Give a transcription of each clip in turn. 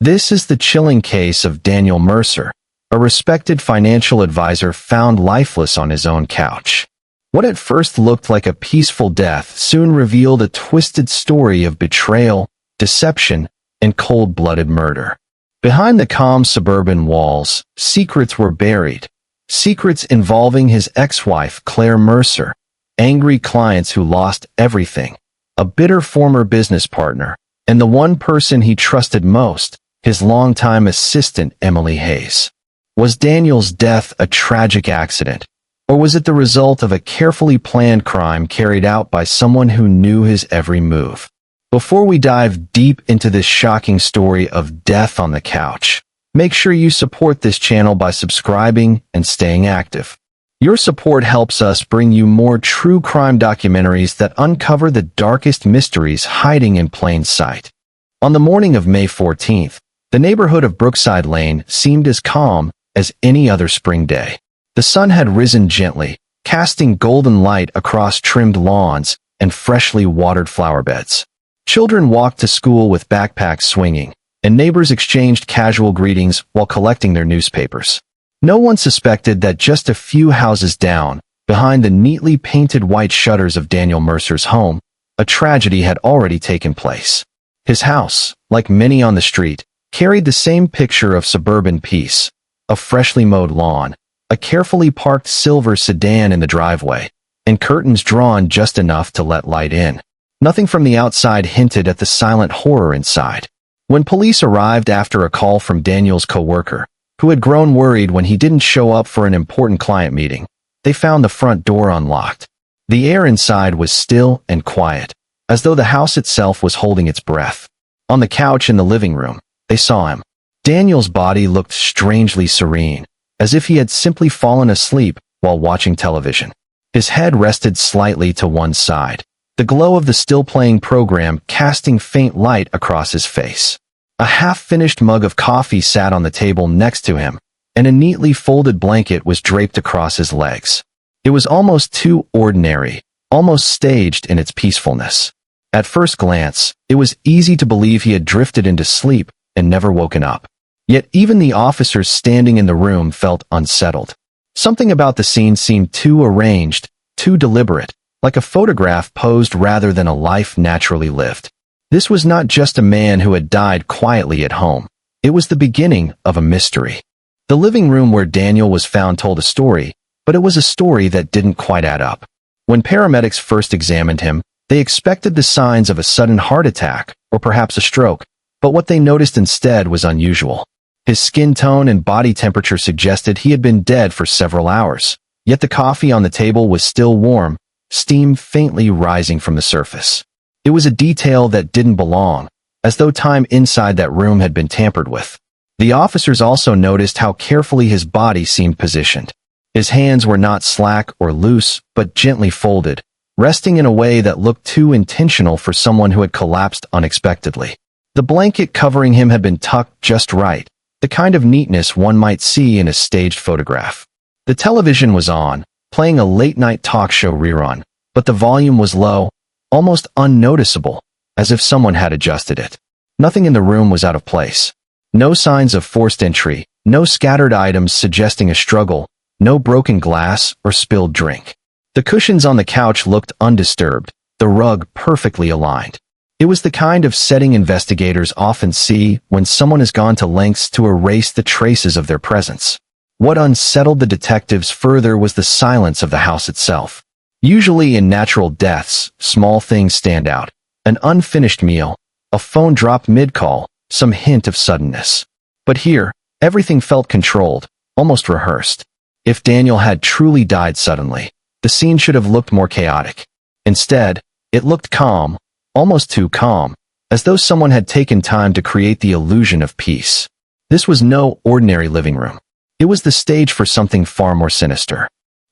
This is the chilling case of Daniel Mercer, a respected financial advisor found lifeless on his own couch. What at first looked like a peaceful death soon revealed a twisted story of betrayal, deception, and cold-blooded murder. Behind the calm suburban walls, secrets were buried. Secrets involving his ex-wife, Claire Mercer, angry clients who lost everything, a bitter former business partner, and the one person he trusted most, his longtime assistant, Emily Hayes. Was Daniel's death a tragic accident, or was it the result of a carefully planned crime carried out by someone who knew his every move? Before we dive deep into this shocking story of death on the couch, make sure you support this channel by subscribing and staying active. Your support helps us bring you more true crime documentaries that uncover the darkest mysteries hiding in plain sight. On the morning of May 14th, the neighborhood of Brookside Lane seemed as calm as any other spring day. The sun had risen gently, casting golden light across trimmed lawns and freshly watered flower beds. Children walked to school with backpacks swinging, and neighbors exchanged casual greetings while collecting their newspapers. No one suspected that just a few houses down, behind the neatly painted white shutters of Daniel Mercer's home, a tragedy had already taken place. His house, like many on the street, carried the same picture of suburban peace: a freshly mowed lawn, a carefully parked silver sedan in the driveway, and curtains drawn just enough to let light in. Nothing from the outside hinted at the silent horror inside. When police arrived after a call from Daniel's coworker, who had grown worried when he didn't show up for an important client meeting, they found the front door unlocked. The air inside was still and quiet, as though the house itself was holding its breath. On the couch in the living room, they saw him. Daniel's body looked strangely serene, as if he had simply fallen asleep while watching television. His head rested slightly to one side, the glow of the still-playing program casting faint light across his face. A half-finished mug of coffee sat on the table next to him, and a neatly folded blanket was draped across his legs. It was almost too ordinary, almost staged in its peacefulness. At first glance, it was easy to believe he had drifted into sleep and never woken up. Yet even the officers standing in the room felt unsettled. Something about the scene seemed too arranged, too deliberate, like a photograph posed rather than a life naturally lived. This was not just a man who had died quietly at home. It was the beginning of a mystery. The living room where Daniel was found told a story, but it was a story that didn't quite add up. When paramedics first examined him, they expected the signs of a sudden heart attack or perhaps a stroke, but what they noticed instead was unusual. His skin tone and body temperature suggested he had been dead for several hours, yet the coffee on the table was still warm, steam faintly rising from the surface. It was a detail that didn't belong, as though time inside that room had been tampered with. The officers also noticed how carefully his body seemed positioned. His hands were not slack or loose, but gently folded, resting in a way that looked too intentional for someone who had collapsed unexpectedly. The blanket covering him had been tucked just right, the kind of neatness one might see in a staged photograph. The television was on, playing a late-night talk show rerun, but the volume was low, almost unnoticeable, as if someone had adjusted it. Nothing in the room was out of place. No signs of forced entry, no scattered items suggesting a struggle, no broken glass or spilled drink. The cushions on the couch looked undisturbed, the rug perfectly aligned. It was the kind of setting investigators often see when someone has gone to lengths to erase the traces of their presence. What unsettled the detectives further was the silence of the house itself. Usually in natural deaths, small things stand out. An unfinished meal, a phone dropped mid-call, some hint of suddenness. But here, everything felt controlled, almost rehearsed. If Daniel had truly died suddenly, the scene should have looked more chaotic. Instead, it looked calm, almost too calm, as though someone had taken time to create the illusion of peace. This was no ordinary living room. It was the stage for something far more sinister.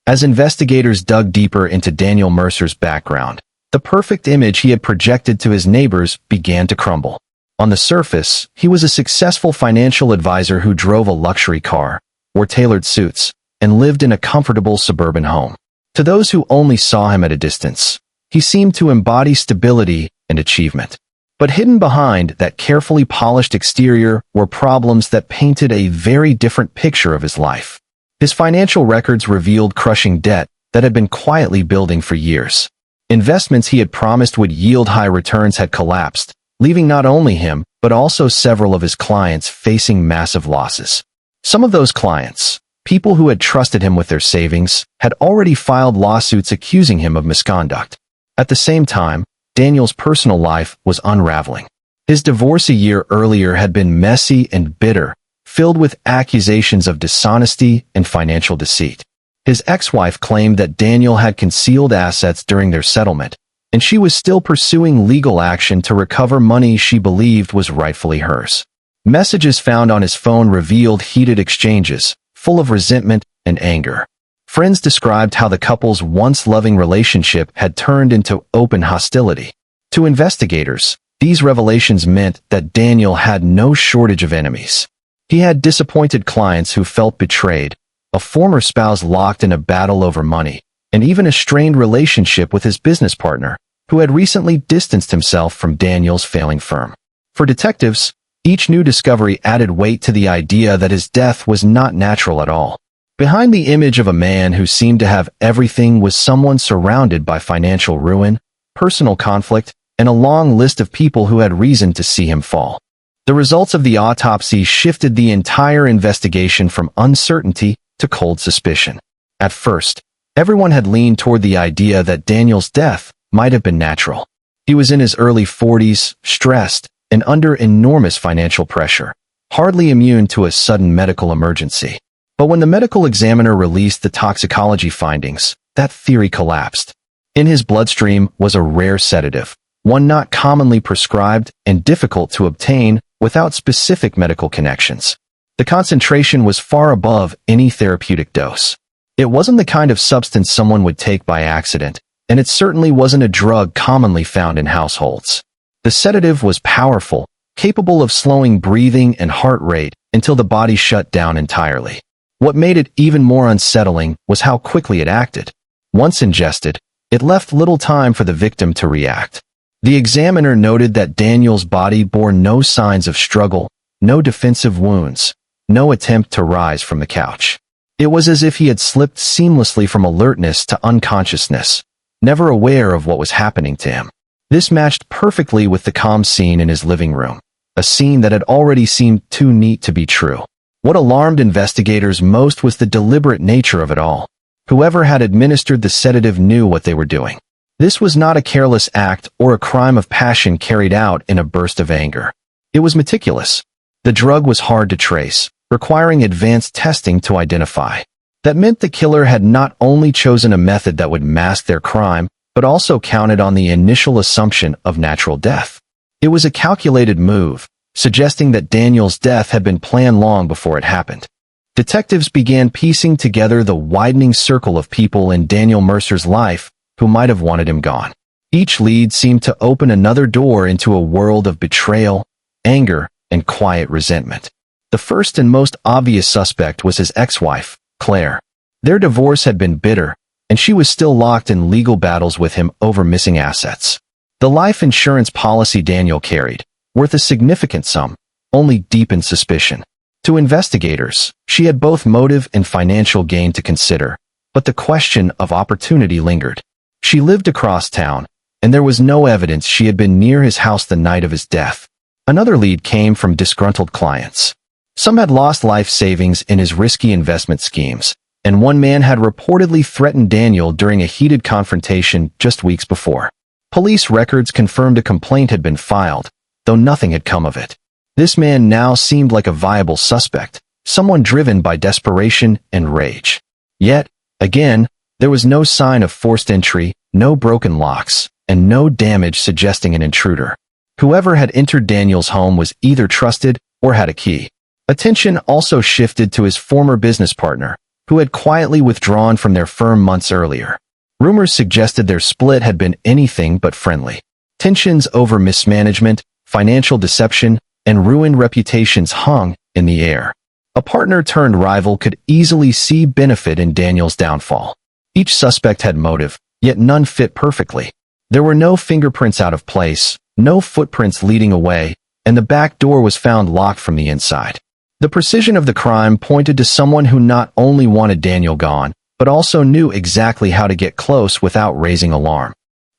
As investigators dug deeper into Daniel Mercer's background, the perfect image he had projected to his neighbors began to crumble. On the surface, he was a successful financial advisor who drove a luxury car, wore tailored suits, and lived in a comfortable suburban home. To those who only saw him at a distance, he seemed to embody stability and achievement. But hidden behind that carefully polished exterior were problems that painted a very different picture of his life. His financial records revealed crushing debt that had been quietly building for years. Investments he had promised would yield high returns had collapsed, leaving not only him, but also several of his clients facing massive losses. Some of those clients, people who had trusted him with their savings, had already filed lawsuits accusing him of misconduct. At the same time, Daniel's personal life was unraveling. His divorce a year earlier had been messy and bitter, filled with accusations of dishonesty and financial deceit. His ex-wife claimed that Daniel had concealed assets during their settlement, and she was still pursuing legal action to recover money she believed was rightfully hers. Messages found on his phone revealed heated exchanges, full of resentment and anger. Friends described how the couple's once loving relationship had turned into open hostility. To investigators, these revelations meant that Daniel had no shortage of enemies. He had disappointed clients who felt betrayed, a former spouse locked in a battle over money, and even a strained relationship with his business partner, who had recently distanced himself from Daniel's failing firm. For detectives, each new discovery added weight to the idea that his death was not natural at all. Behind the image of a man who seemed to have everything was someone surrounded by financial ruin, personal conflict, and a long list of people who had reason to see him fall. The results of the autopsy shifted the entire investigation from uncertainty to cold suspicion. At first, everyone had leaned toward the idea that Daniel's death might have been natural. He was in his early 40s, stressed, and under enormous financial pressure, hardly immune to a sudden medical emergency. But when the medical examiner released the toxicology findings, that theory collapsed. In his bloodstream was a rare sedative, one not commonly prescribed and difficult to obtain without specific medical connections. The concentration was far above any therapeutic dose. It wasn't the kind of substance someone would take by accident, and it certainly wasn't a drug commonly found in households. The sedative was powerful, capable of slowing breathing and heart rate until the body shut down entirely. What made it even more unsettling was how quickly it acted. Once ingested, it left little time for the victim to react. The examiner noted that Daniel's body bore no signs of struggle, no defensive wounds, no attempt to rise from the couch. It was as if he had slipped seamlessly from alertness to unconsciousness, never aware of what was happening to him. This matched perfectly with the calm scene in his living room, a scene that had already seemed too neat to be true. What alarmed investigators most was the deliberate nature of it all. Whoever had administered the sedative knew what they were doing. This was not a careless act or a crime of passion carried out in a burst of anger. It was meticulous. The drug was hard to trace, requiring advanced testing to identify. That meant the killer had not only chosen a method that would mask their crime, but also counted on the initial assumption of natural death. It was a calculated move, suggesting that Daniel's death had been planned long before it happened. Detectives began piecing together the widening circle of people in Daniel Mercer's life who might have wanted him gone. Each lead seemed to open another door into a world of betrayal, anger, and quiet resentment. The first and most obvious suspect was his ex-wife, Claire. Their divorce had been bitter, and she was still locked in legal battles with him over missing assets. The life insurance policy Daniel carried, worth a significant sum, only deepened suspicion. To investigators, she had both motive and financial gain to consider, but the question of opportunity lingered. She lived across town, and there was no evidence she had been near his house the night of his death. Another lead came from disgruntled clients. Some had lost life savings in his risky investment schemes, and one man had reportedly threatened Daniel during a heated confrontation just weeks before. Police records confirmed a complaint had been filed, though nothing had come of it. This man now seemed like a viable suspect, someone driven by desperation and rage. Yet, again, there was no sign of forced entry, no broken locks, and no damage suggesting an intruder. Whoever had entered Daniel's home was either trusted or had a key. Attention also shifted to his former business partner, who had quietly withdrawn from their firm months earlier. Rumors suggested their split had been anything but friendly. Tensions over mismanagement, financial deception, and ruined reputations hung in the air. A partner-turned-rival could easily see benefit in Daniel's downfall. Each suspect had motive, yet none fit perfectly. There were no fingerprints out of place, no footprints leading away, and the back door was found locked from the inside. The precision of the crime pointed to someone who not only wanted Daniel gone, but also knew exactly how to get close without raising alarm.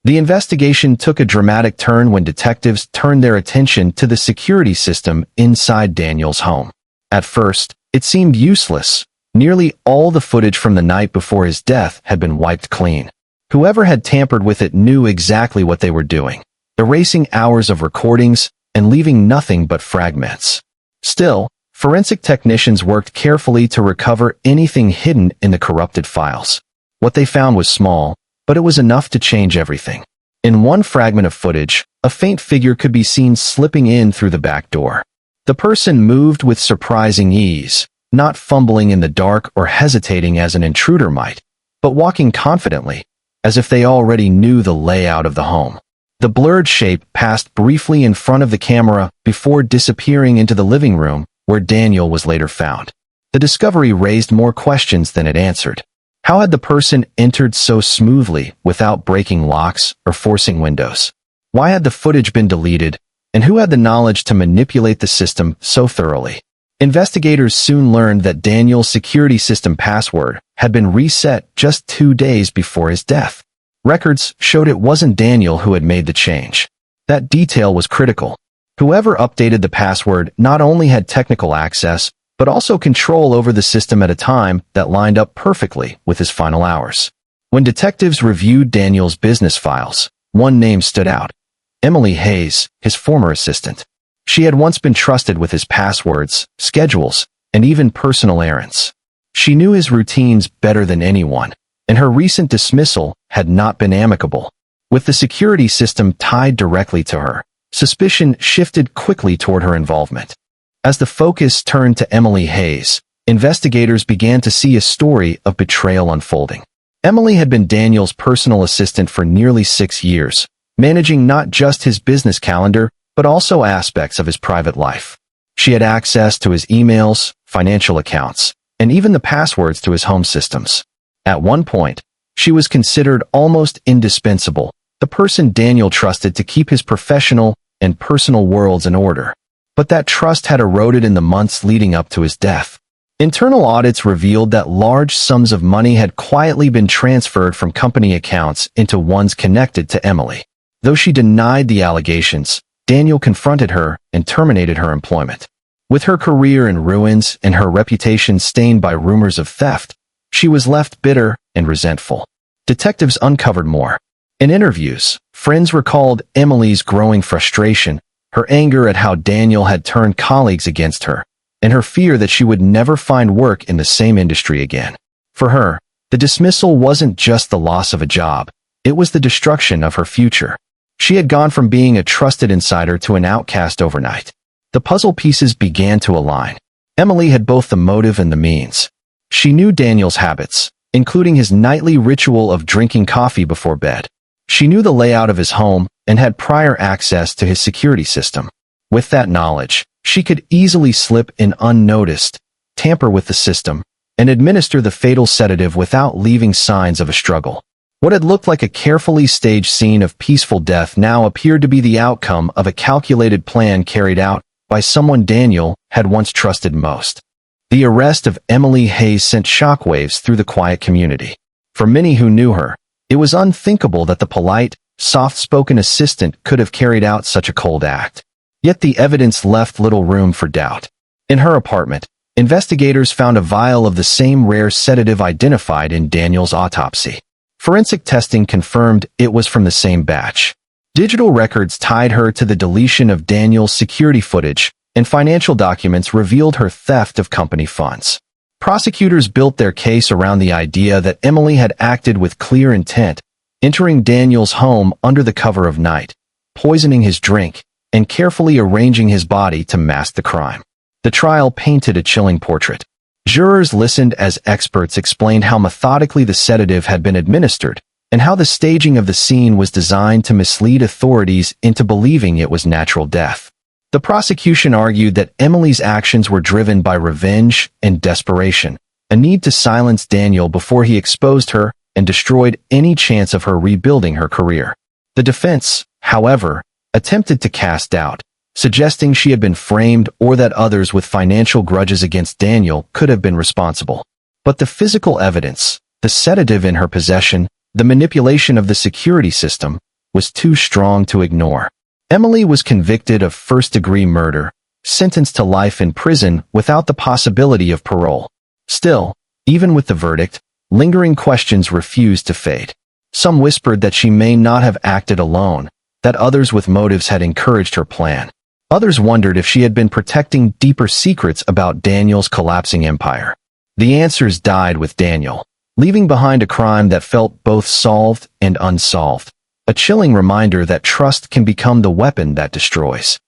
The investigation took a dramatic turn when detectives turned their attention to the security system inside Daniel's home. At first, it seemed useless. Nearly all the footage from the night before his death had been wiped clean. Whoever had tampered with it knew exactly what they were doing, erasing hours of recordings and leaving nothing but fragments. Still, forensic technicians worked carefully to recover anything hidden in the corrupted files. What they found was small, but it was enough to change everything. In one fragment of footage, a faint figure could be seen slipping in through the back door. The person moved with surprising ease, not fumbling in the dark or hesitating as an intruder might, but walking confidently, as if they already knew the layout of the home. The blurred shape passed briefly in front of the camera before disappearing into the living room, where Daniel was later found. The discovery raised more questions than it answered. How had the person entered so smoothly without breaking locks or forcing windows? Why had the footage been deleted, and who had the knowledge to manipulate the system so thoroughly? Investigators soon learned that Daniel's security system password had been reset just 2 days before his death. Records showed it wasn't Daniel who had made the change. That detail was critical. Whoever updated the password not only had technical access, but also control over the system at a time that lined up perfectly with his final hours. When detectives reviewed Daniel's business files, one name stood out: Emily Hayes, his former assistant. She had once been trusted with his passwords, schedules, and even personal errands. She knew his routines better than anyone, and her recent dismissal had not been amicable. With the security system tied directly to her, suspicion shifted quickly toward her involvement. As the focus turned to Emily Hayes, investigators began to see a story of betrayal unfolding. Emily had been Daniel's personal assistant for nearly 6 years, managing not just his business calendar, but also aspects of his private life. She had access to his emails, financial accounts, and even the passwords to his home systems. At one point, she was considered almost indispensable, the person Daniel trusted to keep his professional and personal worlds in order. But that trust had eroded in the months leading up to his death. Internal audits revealed that large sums of money had quietly been transferred from company accounts into ones connected to Emily. Though she denied the allegations, Daniel confronted her and terminated her employment. With her career in ruins and her reputation stained by rumors of theft, she was left bitter and resentful. Detectives uncovered more. In interviews, friends recalled Emily's growing frustration, her anger at how Daniel had turned colleagues against her, and her fear that she would never find work in the same industry again. For her, the dismissal wasn't just the loss of a job, it was the destruction of her future. She had gone from being a trusted insider to an outcast overnight. The puzzle pieces began to align. Emily had both the motive and the means. She knew Daniel's habits, including his nightly ritual of drinking coffee before bed. She knew the layout of his home and had prior access to his security system. With that knowledge, she could easily slip in unnoticed, tamper with the system, and administer the fatal sedative without leaving signs of a struggle. What had looked like a carefully staged scene of peaceful death now appeared to be the outcome of a calculated plan carried out by someone Daniel had once trusted most. The arrest of Emily Hayes sent shockwaves through the quiet community. For many who knew her, it was unthinkable that the polite, soft-spoken assistant could have carried out such a cold act. Yet the evidence left little room for doubt. In her apartment, investigators found a vial of the same rare sedative identified in Daniel's autopsy. Forensic testing confirmed it was from the same batch. Digital records tied her to the deletion of Daniel's security footage, and financial documents revealed her theft of company funds. Prosecutors built their case around the idea that Emily had acted with clear intent, entering Daniel's home under the cover of night, poisoning his drink, and carefully arranging his body to mask the crime. The trial painted a chilling portrait. Jurors listened as experts explained how methodically the sedative had been administered, and how the staging of the scene was designed to mislead authorities into believing it was natural death. The prosecution argued that Emily's actions were driven by revenge and desperation, a need to silence Daniel before he exposed her and destroyed any chance of her rebuilding her career. The defense, however, attempted to cast doubt, suggesting she had been framed or that others with financial grudges against Daniel could have been responsible. But the physical evidence, the sedative in her possession, the manipulation of the security system, was too strong to ignore. Emily was convicted of first-degree murder, sentenced to life in prison without the possibility of parole. Still, even with the verdict, lingering questions refused to fade. Some whispered that she may not have acted alone, that others with motives had encouraged her plan. Others wondered if she had been protecting deeper secrets about Daniel's collapsing empire. The answers died with Daniel, leaving behind a crime that felt both solved and unsolved, a chilling reminder that trust can become the weapon that destroys.